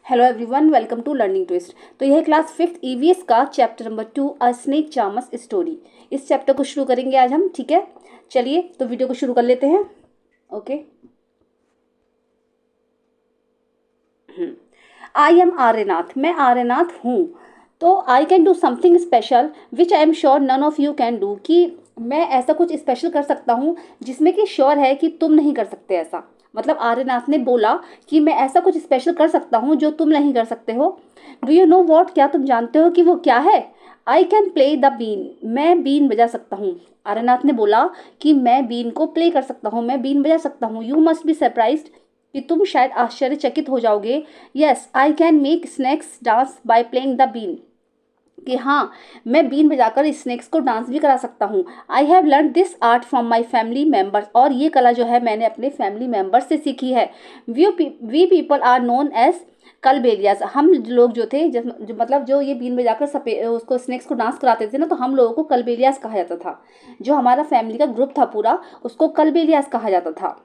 Hello everyone, welcome to learning twist. तो यह class 5th EVS का chapter number 2 a snake charmer's story. इस chapter को शुरू करेंगे आज हम। ठीक है, चलिए तो वीडियो को शुरू कर लेते हैं। ओके। आई एम आर्यनाथ, मैं आर्यनाथ हूँ। तो I can do something special which I am sure none of you can do, कि मैं ऐसा कुछ स्पेशल कर सकता हूँ जिसमें कि श्योर है कि तुम नहीं कर सकते ऐसा। मतलब आर्यनाथ ने बोला कि मैं ऐसा कुछ स्पेशल कर सकता हूँ जो तुम नहीं कर सकते हो। डू यू नो वॉट, क्या तुम जानते हो कि वो क्या है? I can play the been, मैं बीन बजा सकता हूँ। आर्यनाथ ने बोला कि मैं बीन को प्ले कर सकता हूँ, मैं बीन बजा सकता हूँ। यू मस्ट बी सरप्राइज्ड, कि तुम शायद आश्चर्यचकित हो जाओगे। Yes I can make snakes dance by playing the been, कि हाँ, मैं बीन बजाकर स्नेक्स को डांस भी करा सकता हूँ। I have learn this art from my family members, और ये कला जो है मैंने अपने फैमिली मेम्बर्स से सीखी है। We people are known as Kalbelias, हम लोग जो थे मतलब जो ये बीन बजाकर उसको स्नेक्स को डांस कराते थे ना, तो हम लोगों को कलबेलियाज कहा जाता था। जो हमारा फैमिली का ग्रुप था पूरा, उसको कलबेलियाज कहा जाता था।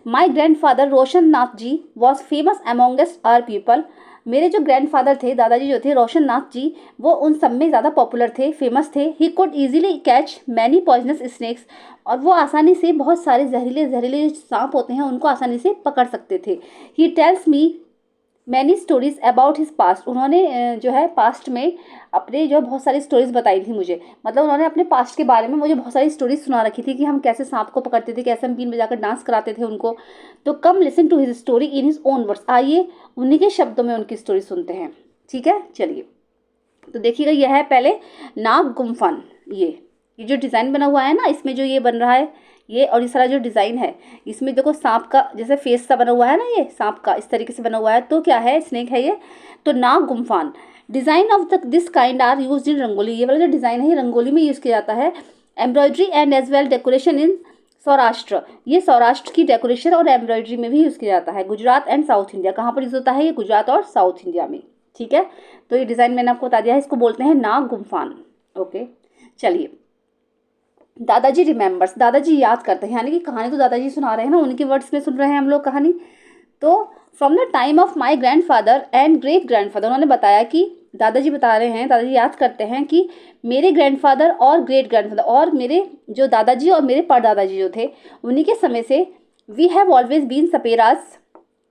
My grandfather Roshan Nath ji was famous amongst our people, मेरे जो ग्रैंडफादर थे, दादाजी जो थे रोशन नाथ जी, वो उन सब में ज़्यादा पॉपुलर थे, फेमस थे। He could easily catch many poisonous snacks, और वो आसानी से बहुत सारे जहरीले जहरीले जो सांप होते हैं उनको आसानी से पकड़ सकते थे। He tells me many stories about his past, उन्होंने जो है पास्ट में अपने जो बहुत सारी स्टोरीज बताई थी मुझे। मतलब उन्होंने अपने पास्ट के बारे में मुझे बहुत सारी स्टोरीज सुना रखी थी कि हम कैसे सांप को पकड़ते थे, कैसे हम बीन बजाकर डांस कराते थे उनको। तो come listen to his story in his own words, आइए उन्हीं के शब्दों में उनकी स्टोरी सुनते हैं। ठीक है, चलिए। तो देखिएगा, यह है पहले नाग गुम्फन। ये जो डिज़ाइन बना हुआ है ना, इसमें जो ये बन रहा है, ये और ये सारा जो डिज़ाइन है, इसमें देखो सांप का जैसे फेस सा बना हुआ है ना, ये सांप का इस तरीके से बना हुआ है। तो क्या है, स्नेक है ये। तो नाग गुम्फान design of the this kind are use in rangoli, ये वाला जो डिज़ाइन है ये रंगोली में यूज़ किया जाता है। Embroidery and as well decoration in Saurashtra, ये सौराष्ट्र की डेकोरेशन और एम्ब्रॉयडरी में भी यूज़ किया जाता है। गुजरात एंड साउथ इंडिया, कहाँ पर यूज़ होता है ये? गुजरात और साउथ इंडिया में। ठीक है, तो ये डिज़ाइन मैंने आपको बता दिया है, इसको बोलते हैं नाग गुम्फान। ओके, चलिए। दादाजी रिमेंबर्स, दादाजी याद करते हैं, यानी कि कहानी तो दादाजी सुना रहे हैं ना, उनके वर्ड्स में सुन रहे हैं हम लोग कहानी। तो from the time of my grandfather and great grandfather, उन्होंने बताया कि दादाजी बता रहे हैं, दादाजी याद करते हैं कि मेरे ग्रैंडफादर और ग्रेट ग्रैंडफादर और मेरे जो दादाजी और मेरे परदादाजी जो थे, उन्हीं के समय से we have always been saperas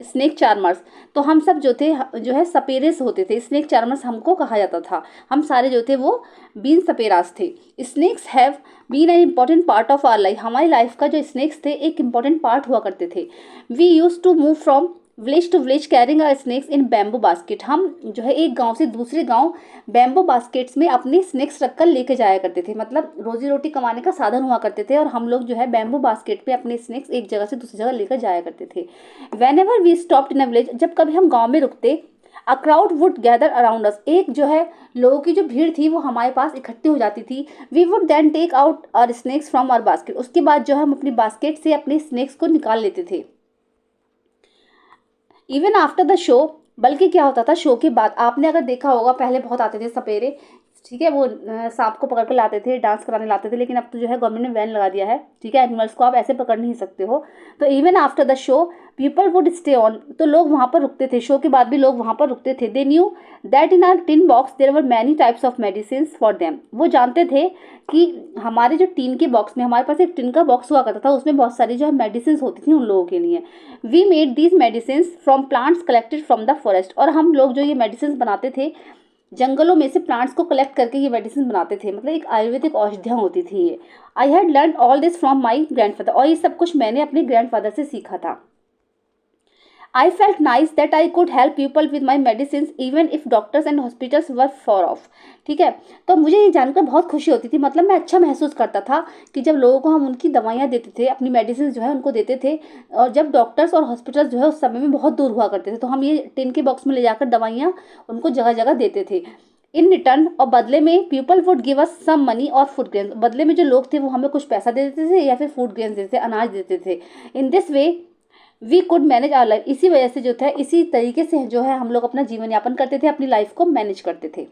snake charmers, तो हम सब जो थे जो है सपेरे से होते थे। स्नेक चार्मर्स हमको कहा जाता था, हम सारे जो थे वो बीन सपेरास थे। Snakes have been an important part of our life, हमारी लाइफ का जो स्नेक्स थे एक इम्पॉर्टेंट पार्ट हुआ करते थे। We use to move from village to village carrying our snakes in bamboo basket, हम जो है एक गांव से दूसरे गांव बैम्बू बास्केट्स में अपने स्नेक्स रखकर लेके जाया करते थे। मतलब रोजी रोटी कमाने का साधन हुआ करते थे, और हम लोग जो है बैम्बू बास्केट पे अपने स्नेक्स एक जगह से दूसरी जगह लेकर जाया करते थे। Whenever we stopped in a village, जब कभी हम गाँव में रुकते, a crowd would gather around us, एक जो है लोगों की जो भीड़ थी वो हमारे पास इकट्ठी हो जाती थी। We would then take out our snakes from our basket, उसके बाद जो है हम अपनी बास्केट से अपने स्नेक्स को निकाल लेते थे। इवन आफ्टर द शो, बल्कि क्या होता था शो के बाद, आपने अगर देखा होगा पहले बहुत आते थे सपेरे, ठीक है, वो सांप को पकड़ के लाते थे, डांस कराने लाते थे, लेकिन अब तो जो है गवर्नमेंट ने बैन लगा दिया है। ठीक है, एनिमल्स को आप ऐसे पकड़ नहीं सकते हो। तो even after the show people would stay on, तो लोग वहाँ पर रुकते थे, शो के बाद भी लोग वहाँ पर रुकते थे। They knew that in our tin box there were many types of medicine for them, वो जानते थे कि हमारे जो टीन के बॉक्स में, हमारे पास एक टिन का बॉक्स हुआ करता था, उसमें बहुत सारी जो है मेडिसिन होती थी उन लोगों के लिए। We made these medicine from plants collected from the forest, और हम लोग जो ये मेडिसिन बनाते थे जंगलों में से प्लांट्स को कलेक्ट करके ये मेडिसिन बनाते थे। मतलब एक आयुर्वेदिक औषधियाँ होती थी ये। I had learn all this from my grandfather, और ये सब कुछ मैंने अपने ग्रैंडफादर से सीखा था। I felt nice that I could help people with my medicine even if doctors and hospitals were for of. ठीक है, तो मुझे ये जानकर बहुत खुशी होती थी, मतलब मैं अच्छा महसूस करता था कि जब लोगों को हम उनकी दवाइयाँ देते थे, अपनी मेडिसिन जो है उनको देते थे, और जब डॉक्टर्स और हॉस्पिटल्स जो है उस समय में बहुत दूर हुआ करते थे, तो हम ये टिन के बॉक्स में ले जाकर दवाइयाँ उनको जगह जगह देते थे। इन रिटर्न, और बदले में people would give us some money और फूड ग्रेन्स, बदले में जो लोग थे वो हमें कुछ पैसा दे देते थे या फिर फूड ग्रेन्स देते थे, अनाज देते थे। In this way we could manage our life, इसी वजह से जो था, इसी तरीके से जो है हम लोग अपना जीवन यापन करते थे, अपनी लाइफ को मैनेज करते थे।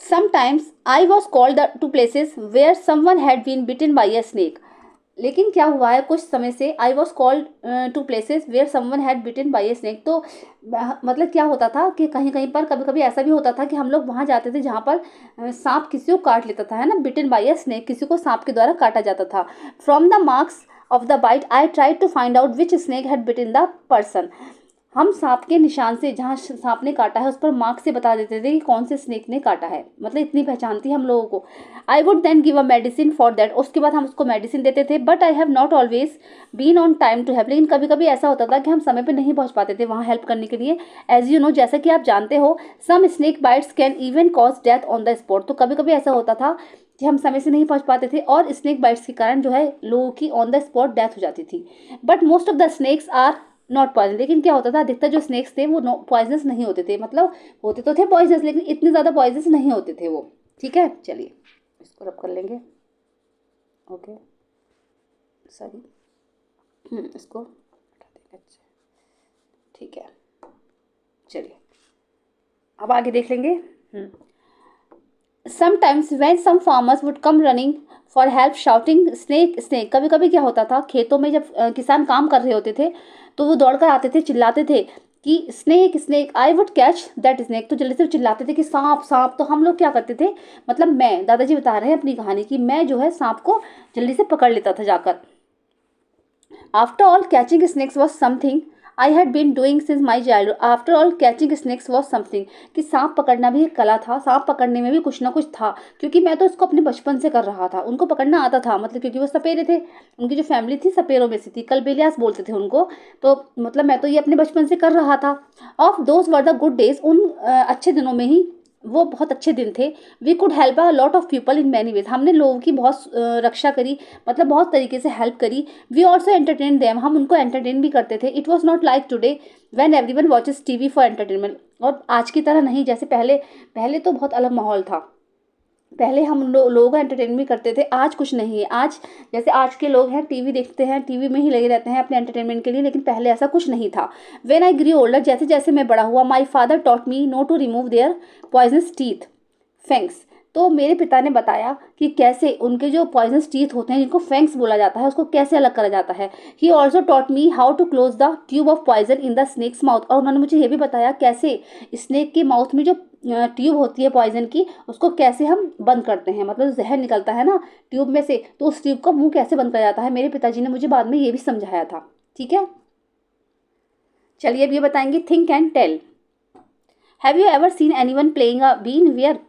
Sometimes I was called to places where someone had been bitten by a snake, लेकिन क्या हुआ है कुछ समय से, I was called to places where someone had bitten by a snake. तो मतलब क्या होता था कि कहीं कहीं पर कभी कभी ऐसा भी होता था कि हम लोग वहाँ जाते थे जहाँ पर सांप किसी को काट लेता था, है ना, बिटन बाई ए स्नेक, किसी को सांप के द्वारा काटा जाता था। From the marks of the bite I try to find out which snake had bitten the person. हम सांप के निशान से, जहाँ सांप ने काटा है उस पर मार्क से बता देते थे कि कौन से स्नेक ने काटा है, मतलब इतनी पहचान थी हम लोगों को। I would then give a medicine for that, उसके बाद हम उसको मेडिसिन देते थे। But I have not always been on time to help, लेकिन कभी कभी ऐसा होता था कि हम समय पर नहीं पहुँच पाते थे वहाँ हेल्प करने के लिए। एज यू नो, जैसा कि आप जानते हो, some snake bites can even cause death on the spot. तो कभी कभी ऐसा होता था कि हम समय से नहीं पहुंच पाते थे और स्नेक बाइट्स के कारण जो है लोगों की ऑन द स्पॉट डेथ हो जाती थी। But most of the snakes are not poison, लेकिन क्या होता था अधिकतर जो स्नेक्स थे वो पॉइजनस नहीं होते थे, मतलब होते तो थे पॉइजनस लेकिन इतने ज़्यादा पॉइजनस नहीं होते थे वो। ठीक है, चलिए इसको रब कर लेंगे। ओके, सॉरी, इसको हटा देंगे। अच्छा, ठीक है, चलिए अब आगे देख लेंगे। Sometimes when some farmers would come running for help shouting snake snake. कभी कभी क्या होता था खेतों में जब किसान काम कर रहे होते थे तो वो दौड़ कर आते थे, चिल्लाते थे कि snake snake, I would catch that snake. तो जल्दी से चिल्लाते थे कि सांप सांप। तो हम लोग क्या करते थे, मतलब मैं, दादाजी बता रहे हैं अपनी कहानी कि मैं जो है सांप को जल्दी से पकड़ लेता था जाकर। After all catching snakes was something I had been doing since my childhood. After all catching snakes was something, कि सांप पकड़ना भी एक कला था, सांप पकड़ने में भी कुछ ना कुछ था, क्योंकि मैं तो इसको अपने बचपन से कर रहा था। उनको पकड़ना आता था, मतलब क्योंकि वो सपेरे थे, उनकी जो फैमिली थी सपेरों में से थी, कलबेलियास बोलते थे उनको। तो मतलब मैं तो ये अपने बचपन से कर रहा था। Of those were the good days, उन अच्छे दिनों में ही, वो बहुत अच्छे दिन थे। We could help a lot of people in many ways, हमने लोगों की बहुत रक्षा करी, मतलब बहुत तरीके से हेल्प करी। वी ऑल्सो एंटरटेन देम, हम उनको एंटरटेन भी करते थे। It was not like today when everyone watches TV for entertainment. और आज की तरह नहीं, जैसे पहले, पहले तो बहुत अलग माहौल था। पहले हम लोगों को एंटरटेन भी करते थे, आज कुछ नहीं है। आज जैसे आज के लोग हैं टीवी देखते हैं, टीवी में ही लगे रहते हैं अपने एंटरटेनमेंट के लिए, लेकिन पहले ऐसा कुछ नहीं था। व्हेन आई ग्री ओल्डर, जैसे जैसे मैं बड़ा हुआ, my father taught me know to remove their poisonous teeth fangs. तो मेरे पिता ने बताया कि कैसे उनके जो पॉइजनस टीथ होते हैं, जिनको फैंक्स बोला जाता है, उसको कैसे अलग करा जाता है। He also taught me how to close the tube of poison in the snake's mouth. और उन्होंने मुझे ये भी बताया कैसे स्नेक के माउथ में जो ट्यूब होती है पॉइजन की, उसको कैसे हम बंद करते हैं, मतलब जहर निकलता है ना ट्यूब में से, तो उस ट्यूब का मुंह कैसे बंद करा जाता है। मेरे पिताजी ने मुझे बाद में ये भी समझाया था। ठीक है, चलिए अब ये बताएंगे think and tell. Have you ever seen anyone playing a been where.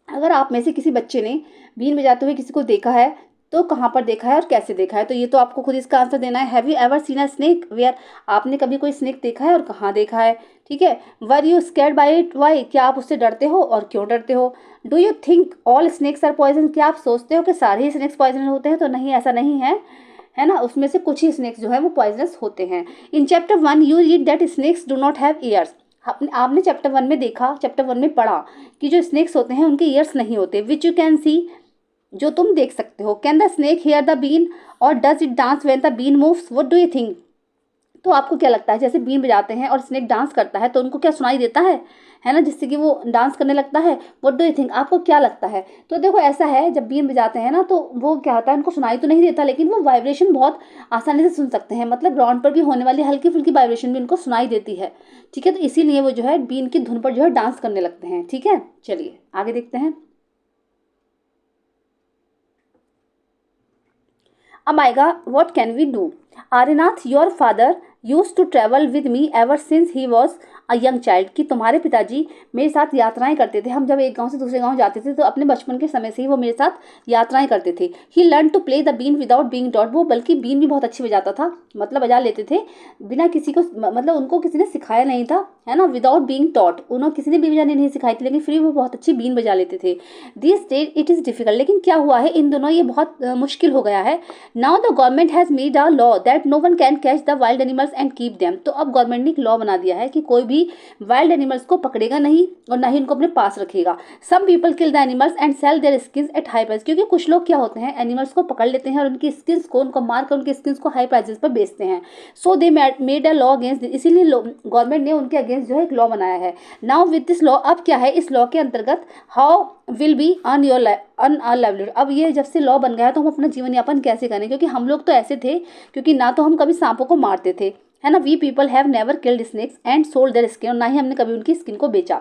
अगर आप में से किसी बच्चे ने बीन बजाते हुए किसी को देखा है तो कहाँ पर देखा है और कैसे देखा है, तो ये तो आपको खुद इसका आंसर देना है। Have you ever seen a snake where, आपने कभी कोई स्नेक देखा है और कहाँ देखा है। ठीक है, were you scared by it, why, क्या आप उससे डरते हो और क्यों डरते हो। Do you think all snakes are poison, क्या आप सोचते हो कि सारे ही स्नेक्स पॉइजन होते हैं, तो नहीं, ऐसा नहीं है, है ना, उसमें से कुछ ही स्नेक्स जो है वो पॉइजनस होते हैं। In chapter 1 you read that snakes do not have ears. आपने चैप्टर 1 में देखा, चैप्टर 1 में पढ़ा कि जो स्नेक्स होते हैं उनके ईयर्स नहीं होते। विच यू कैन सी, जो तुम देख सकते हो। Can the snake hear the been or does it dance when the been moves, what do you think. तो आपको क्या लगता है, जैसे बीन बजाते हैं और स्नेक डांस करता है तो उनको क्या सुनाई देता है ना, जिससे कि वो डांस करने लगता है। व्हाट डू यू थिंक, आपको क्या लगता है। तो देखो ऐसा है, जब बीन बजाते हैं ना तो वो क्या होता है, उनको सुनाई तो नहीं देता, लेकिन वो वाइब्रेशन बहुत आसानी से सुन सकते हैं, मतलब ग्राउंड पर भी होने वाली हल्की फुल्की वाइब्रेशन भी उनको सुनाई देती है। ठीक है, तो इसीलिए वो जो है बीन की धुन पर जो है डांस करने लगते हैं। ठीक है, चलिए आगे देखते हैं। Amiga, what can we do? Arinath, your father used to travel with me ever since he was a young child। कि तुम्हारे पिताजी मेरे साथ यात्राएं करते थे। हम जब एक गांव से दूसरे गांव जाते थे तो अपने बचपन के समय से ही वो मेरे साथ यात्राएं करते थे। He learn to play the been without being taught, वो बल्कि बीन भी बहुत अच्छी बजाता था, मतलब बजा लेते थे बिना किसी को, मतलब उनको किसी ने सिखाया नहीं था, है ना, विदाउट बीइंग टॉट, उन्होंने किसी ने बीन बजानी नहीं सिखाई थी, लेकिन फिर वो बहुत अच्छी बीन बजा लेते थे। This days it is difficult, लेकिन क्या हुआ है इन दोनों ये बहुत मुश्किल हो गया है। Now the government has made a law that no one can catch the wild animals animals and keep them. तो अब गवर्नमेंट ने एक लॉ बना दिया है कि कोई भी वाइल्ड एनिमल्स को पकड़ेगा नहीं और ना ही उनको अपने पास रखेगा। Some people kill the animals and sell their skins at high price, क्योंकि कुछ लोग क्या होते हैं, एनिमल्स को पकड़ लेते हैं और उनकी स्किन्स को, उनको मार कर उनकी स्किन्स को हाई प्राइसेस पर बेचते हैं। So they made a law against, इसीलिए गवर्नमेंट ने उनके अगेंस्ट जो है एक लॉ बनाया है। नाउ विद दिस लॉ, अब क्या है, इस लॉ के अंतर्गत how will be earn your livelihood. अब ये जब से लॉ बन गया है तो हम अपना जीवन यापन कैसे करें, क्योंकि हम लोग तो ऐसे थे, क्योंकि ना तो हम कभी सांपों को मारते थे, है ना, we people have never killed snakes and sold their skin, और ना ही हमने कभी उनकी स्किन को बेचा।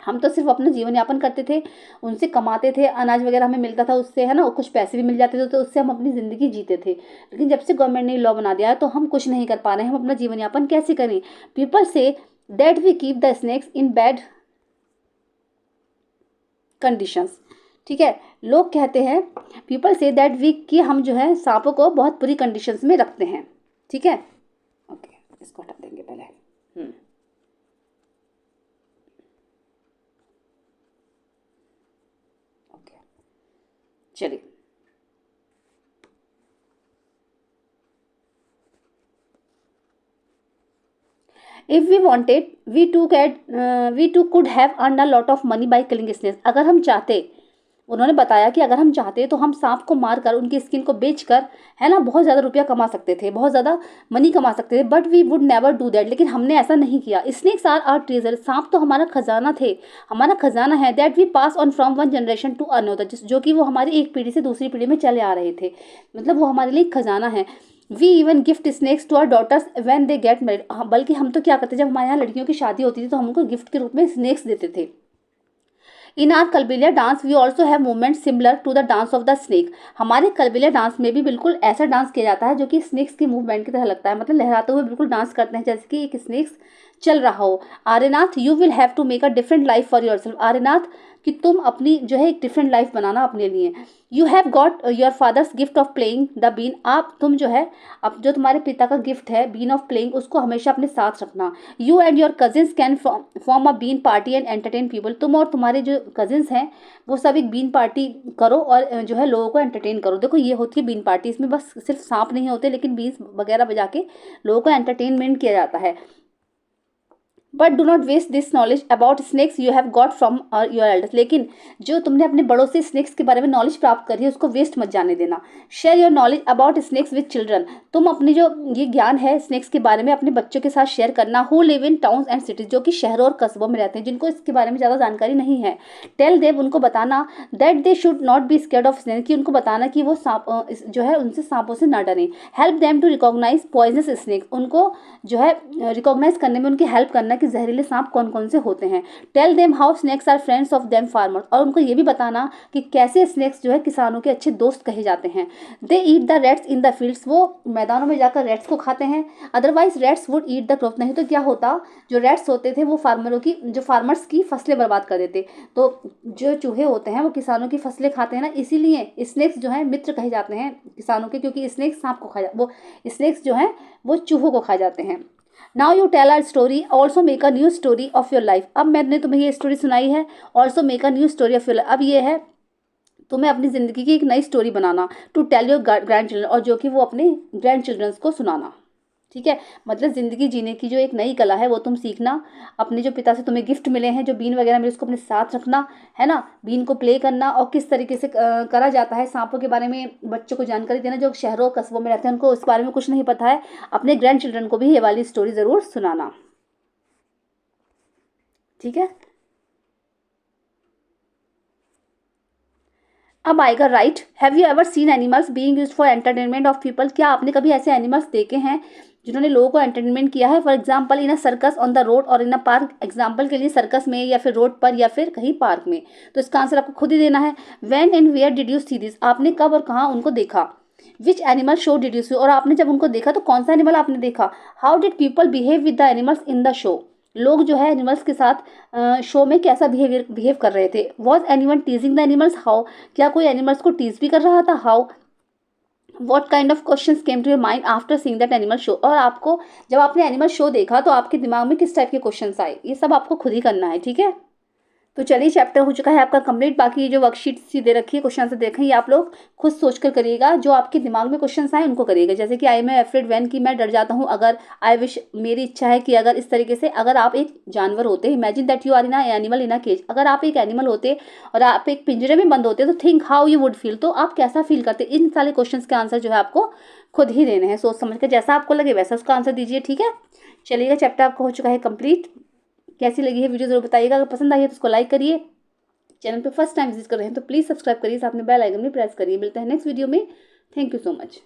हम तो सिर्फ अपना जीवन यापन करते थे, उनसे कमाते थे, अनाज वगैरह हमें मिलता था उससे, है ना, कुछ पैसे भी मिल जाते थे, तो उससे हम अपनी ज़िंदगी जीते थे। लेकिन जब से गवर्नमेंट ने लॉ बना दिया है तो हम कुछ नहीं कर पा रहे हैं, हम अपना जीवन यापन कैसे करें। People say that we keep the snakes in bad conditions, ठीक है, लोग कहते हैं, पीपल से दैट वी, कि हम जो है सांपों को बहुत बुरी कंडीशंस में रखते हैं, ठीक है। ओके, इसको हटा देंगे पहले। ओके, चलिए, if we wanted we too could have earn a lot of money by killing snakes. अगर हम चाहते, उन्होंने बताया कि अगर हम चाहते तो हम सांप को मारकर उनकी स्किन को बेचकर, है ना, बहुत ज़्यादा रुपया कमा सकते थे, बहुत ज़्यादा मनी कमा सकते थे, but we would never do that, लेकिन हमने ऐसा नहीं किया। स्नेक्स आर आवर ट्रेजर, सांप तो हमारा खजाना थे, हमारा खजाना है, that we pass on from one generation to another, जो कि वो हमारी एक पीढ़ी से दूसरी पीढ़ी में चले आ रहे थे, मतलब वो हमारे लिए खजाना है। We even gift snakes to our daughters when they get married, बल्कि हम तो क्या करते, जब हमारे यहाँ लड़कियों की शादी होती थी तो हम उनको गिफ्ट के रूप में स्नेक्स देते थे। In our Kalbelia dance we also have movement similar to the dance of the snake, हमारे कलबेलिया डांस में भी बिल्कुल ऐसा डांस किया जाता है जो कि स्नेक्स की मूवमेंट की तरह लगता है, मतलब लहराते हुए बिल्कुल डांस करते हैं जैसे कि एक स्नेक्स चल रहा हो। Aryanath, you will have to make a different life for yourself, Aryanath, कि तुम अपनी जो है एक डिफरेंट लाइफ बनाना अपने लिए। You have got your father's gift of playing the been, आप, तुम जो है, अब जो तुम्हारे पिता का गिफ्ट है बीन ऑफ प्लेइंग, उसको हमेशा अपने साथ रखना। You and your cousins can form a been party and entertain people, तुम और तुम्हारे जो कजिन्स हैं वो सब एक बीन पार्टी करो और जो है लोगों को एंटरटेन करो। देखो ये होती है बीन पार्टी, इसमें बस सिर्फ सांप नहीं होते, लेकिन बीन्स वगैरह बजा के लोगों को एंटरटेनमेंट किया जाता है। But do not waste this knowledge about snakes you have got from your elders, लेकिन जो तुमने अपने बड़ों से स्नेक्स के बारे में नॉलेज प्राप्त करी है उसको वेस्ट मत जाने देना। Share your knowledge about snakes with children, तुम अपनी जो ये ज्ञान है स्नेक्स के बारे में अपने बच्चों के साथ शेयर करना। Who live in towns and cities, जो कि शहरों और कस्बों में रहते हैं, जिनको इसके बारे में ज़्यादा जानकारी नहीं है। टेल देम, उनको बताना, that they should not be scared of snake, कि उनको बताना कि वो सांप जो है उनसे सांपों से ना डरें। Help them to recognise poisonous snakes, उनको जो है रिकॉग्नाइज करने में उनकी हेल्प करना कि जहरीले सांप कौन कौन से होते हैं। Tell them how snakes are friends of them farmers, और उनको ये भी बताना कि कैसे स्नेक्स जो है किसानों के अच्छे दोस्त कहे जाते हैं। They eat the rats in the fields, वो मैदानों में जाकर रेट्स को खाते हैं। Otherwise rats would eat the crop, नहीं तो क्या होता, जो रेट्स होते थे वो फार्मर्स की फसलें बर्बाद कर देते। तो जो चूहे होते हैं वो किसानों की फसलें खाते हैं ना, इसीलिए स्नेक्स जो है मित्र कहे जाते हैं किसानों के, क्योंकि स्नेक्स सांप को वो स्नेक्स जो है वो चूहों को खा जाते हैं। Now you tell our story, also make a new story of your life, अब मैंने तुम्हें ये स्टोरी सुनाई है, also make a new story of your life, अब ये है तुम्हें अपनी ज़िंदगी की एक नई स्टोरी बनाना। To tell your grandchildren, और जो कि वो अपने ग्रैंड चिल्ड्रंस को सुनाना, ठीक है। मतलब ज़िंदगी जीने की जो एक नई कला है वो तुम सीखना। अपने जो पिता से तुम्हें गिफ्ट मिले हैं, जो बीन वगैरह मिले, उसको अपने साथ रखना, है ना, बीन को प्ले करना, और किस तरीके से करा जाता है सांपों के बारे में बच्चों को जानकारी देना। जो शहरों कस्बों में रहते हैं उनको उस बारे में कुछ नहीं पता है, अपने ग्रैंड चिल्ड्रन को भी ये वाली स्टोरी ज़रूर सुनाना, ठीक है। अब आएगा right. Have you ever scene animals being used for entertainment of people, क्या आपने कभी ऐसे एनिमल्स देखे हैं जिन्होंने लोगों को एंटरटेनमेंट किया है। For example in a circus on the road और इन अ पार्क, एग्जाम्पल के लिए सर्कस में या फिर रोड पर या फिर कहीं पार्क में। तो इसका आंसर आपको खुद ही देना है। When and where did you see this, आपने कब और कहाँ उनको देखा। Which animal show did you see, और आपने जब उनको देखा तो कौन सा एनिमल आपने देखा। How did people behave with the animals in the show, लोग जो है एनिमल्स के साथ शो में कैसा बिहेव कर रहे थे। Was anyone teasing the animals, how, क्या कोई एनिमल्स को टीज भी कर रहा था। How, what kind of question came to your mind after seeing that animal show, और आपको जब आपने एनिमल शो देखा तो आपके दिमाग में किस टाइप के क्वेश्चन आए, ये सब आपको खुद ही करना है, ठीक है। तो चलिए चैप्टर हो चुका है आपका कंप्लीट। बाकी ये जो वर्कशीट सी दे रखी है क्वेश्चन आंसर देखें, ये आप लोग खुद सोच कर करिएगा, जो आपके दिमाग में क्वेश्चन आए उनको करिएगा। जैसे कि आई एम एफ्रेड व्हेन, कि मैं डर जाता हूँ अगर, आई विश मेरी इच्छा है कि अगर, इस तरीके से। अगर आप एक जानवर होते, imagine that you are in animal in a cage, अगर आप एक एनिमल होते और आप एक पिंजरे में बंद होते तो think how you would feel, तो आप कैसा फील करते। इन सारे क्वेश्चन के आंसर जो है आपको खुद ही देने हैं, सोच समझ कर, जैसा आपको लगे वैसा उसका आंसर दीजिए, ठीक है। चलिएगा चैप्टर आपका हो चुका है कंप्लीट। कैसी लगी है वीडियो जरूर बताइएगा, अगर पसंद आई है तो उसको लाइक करिए, चैनल पे फर्स्ट टाइम विजिट कर रहे हैं तो प्लीज़ सब्सक्राइब करिए, साथ में बेल आइकन भी प्रेस करिए। मिलते हैं नेक्स्ट वीडियो में। Thank you so much.